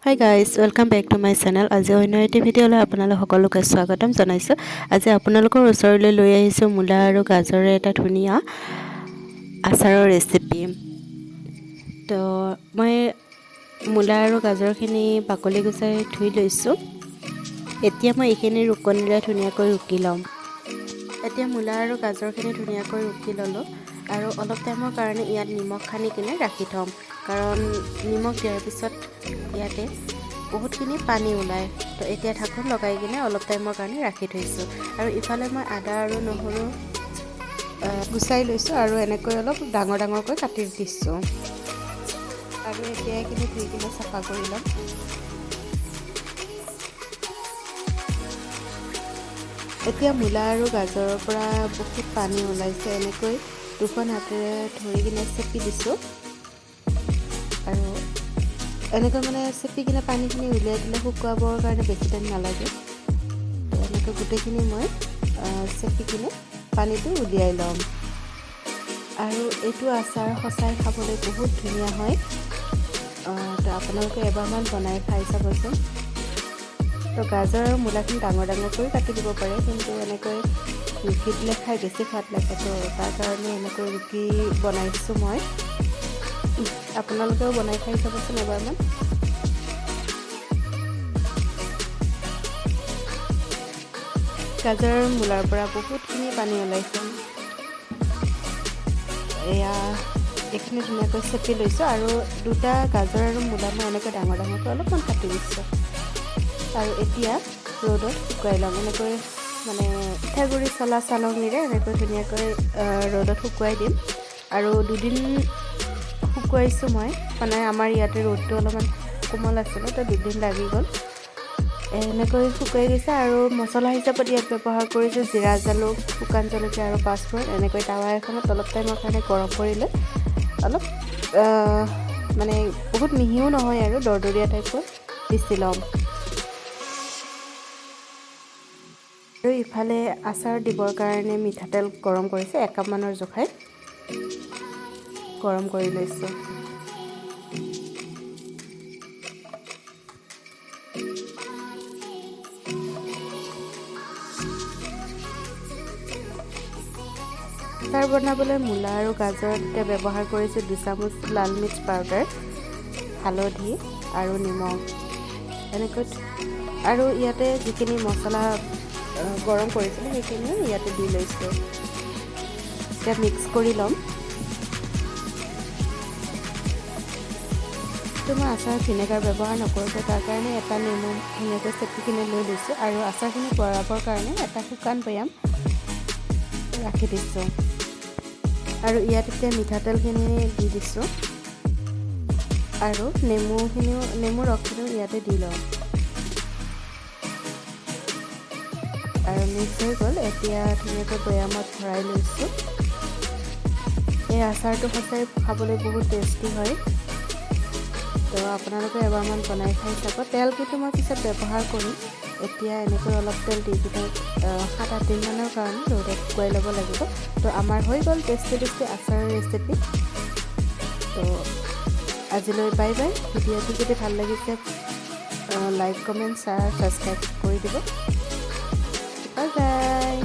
High guys welcome back to my channel. আজি অন্য এটি ভিডিঅ'লৈ আপোনালোক সকলোকে স্বাগতম জনাইছোঁ। আজি আপোনালোকৰ ওচৰলৈ লৈ আহিছোঁ মূলা আৰু গাজৰে এটা ধুনীয়া আচাৰৰ ৰেচিপি। তো মই মূলা আৰু গাজৰখিনি বাকলি গুচাই ধুই লৈছোঁ। এতিয়া মই এইখিনি ৰুকনিৰে ধুনীয়াকৈ ৰুকি ল'ম। এতিয়া মূলা আৰু গাজৰখিনি ধুনীয়াকৈ ৰুকি ল'লোঁ আৰু অলপ টাইমৰ কাৰণে ইয়াত নিমখ সানি কিনে ৰাখি থ'ম, কাৰণ নিমখ দিয়াৰ পিছত ইয়াতে বহুতখিনি পানী ওলায়। তো এতিয়া ঢাকোন লগাই কিনে অলপ টাইমৰ কাৰণে ৰাখি থৈছোঁ। আৰু ইফালে মই আদা আৰু নহৰু গুচাই লৈছোঁ আৰু এনেকৈ অলপ ডাঙৰ ডাঙৰকৈ কাটি দিছোঁ। আৰু এতিয়া এইখিনি ধুই কিনে চাফা কৰি ল'ম। এতিয়া মূলা আৰু গাজৰৰ পৰা বহুত পানী ওলাইছে। এনেকৈ দুখন হাতেৰে ধৰি কিনে চেপি দিছোঁ আৰু এনেকৈ চেপি কিনে পানীখিনি উলিয়াই দিলে শুকুৱাবৰ কাৰণে বেছি টাইম নালাগে। তো এনেকৈ গোটেইখিনি মই চেপি কিনে পানীটো উলিয়াই ল'ম। আৰু এইটো আচাৰ সঁচাই খাবলৈ বহুত ধুনীয়া হয়। তো আপোনালোকে এবাৰমান বনাই খাই চাবচোন। তো গাজৰ আৰু মূলাখিনি ডাঙৰ ডাঙৰকৈ কাটি দিব পাৰে, কিন্তু এনেকৈ ৰুকি দিলে খাই বেছি সোৱাদ লাগে। তো তাৰ কাৰণে এনেকৈ ৰুকি বনাইছোঁ মই। আপোনালোকেও বনাই খাই চাবচোন এবাৰমান। গাজৰ আৰু মূলাৰ পৰা বহুতখিনি পানী ওলাইছে। এয়া এইখিনি ধুনীয়াকৈ চেপি লৈছোঁ আৰু দুটা গাজৰ আৰু মূলা মই এনেকৈ ডাঙৰ ডাঙৰকৈ অলপমান কাটি দিছোঁ। আৰু এতিয়া ৰ'দত শুকুৱাই ল'ম। এনেকৈ পিঠাগুড়ি চলা চালনীৰে এনেকৈ ধুনীয়াকৈ ৰ'দত শুকুৱাই দিম। আৰু দুদিন শুকুৱাইছোঁ মই, আমাৰ ইয়াতে ৰ'দটো অলপমান কোমল আছিলে, তো দুদিন লাগি গ'ল। এনেকৈ শুকুৱাই গৈছে। আৰু মছলা হিচাপত ইয়াত ব্যৱহাৰ কৰিছোঁ জিৰা, জালুক, শুকান জলকীয়া আৰু পাঁচফোৰণ। এনেকৈ টাৱা এখনত অলপ টাইমৰ কাৰণে গৰম কৰি লৈ অলপ বহুত মিহিও নহয় আৰু দৰদৰীয়া টাইপৰ পিচি ল'ম। আৰু ইফালে আচাৰ দিবৰ কাৰণে মিঠাতেল গৰম কৰিছোঁ। 1 কাপমানৰ জোখাই গৰম কৰি লৈছোঁ। আচাৰ বনাবলৈ মূলা আৰু গাজৰত এতিয়া ব্যৱহাৰ কৰিছোঁ 2 চামুচ লাল মিৰ্চ পাউডাৰ, হালধি আৰু নিমখ এনেকৈ। আৰু ইয়াতে যিখিনি মছলা গৰম কৰিছিলোঁ সেইখিনিও ইয়াতে দি লৈছোঁ। এতিয়া মিক্স কৰি ল'ম। তো মই আচাৰত ভিনেগাৰ ব্যৱহাৰ নকৰোঁ, তাৰ কাৰণে এটা নেমু ধুনীয়াকৈ চেপি কিনে লৈ লৈছোঁ। আৰু আচাৰখিনি ভৰাবৰ কাৰণে এটা শুকান বৈয়াম ৰাখি দিছোঁ। আৰু ইয়াত এতিয়া মিঠাতেলখিনি দি দিছোঁ আৰু নেমু ৰসখিনিও ইয়াতে দি লওঁ। আৰু মিক্স হৈ গ'ল। এতিয়া ধুনীয়াকৈ বৈয়ামত ভৰাই লৈছোঁ। এই আচাৰটো সঁচাই খাবলৈ বহুত টেষ্টি হয়। তো আপোনালোকে এবাৰমান বনাই খাই চাব। তেল কিন্তু মই পিছত ব্যৱহাৰ কৰিম। এতিয়া এনেকৈ অলপ তেল দি কিনে 7-8 দিনমানৰ কাৰণে ৰ'দত শুকুৱাই ল'ব লাগিব। তো আমাৰ হৈ গ'ল টেষ্টি আচাৰৰ ৰেচিপি। তো আজিলৈ বাই বাই। ভিডিঅ'টো যদি ভাল লাগিছে লাইক, কমেণ্ট, শ্বেয়াৰ, ছাবস্ক্ৰাইব কৰি দিব। Bye bye.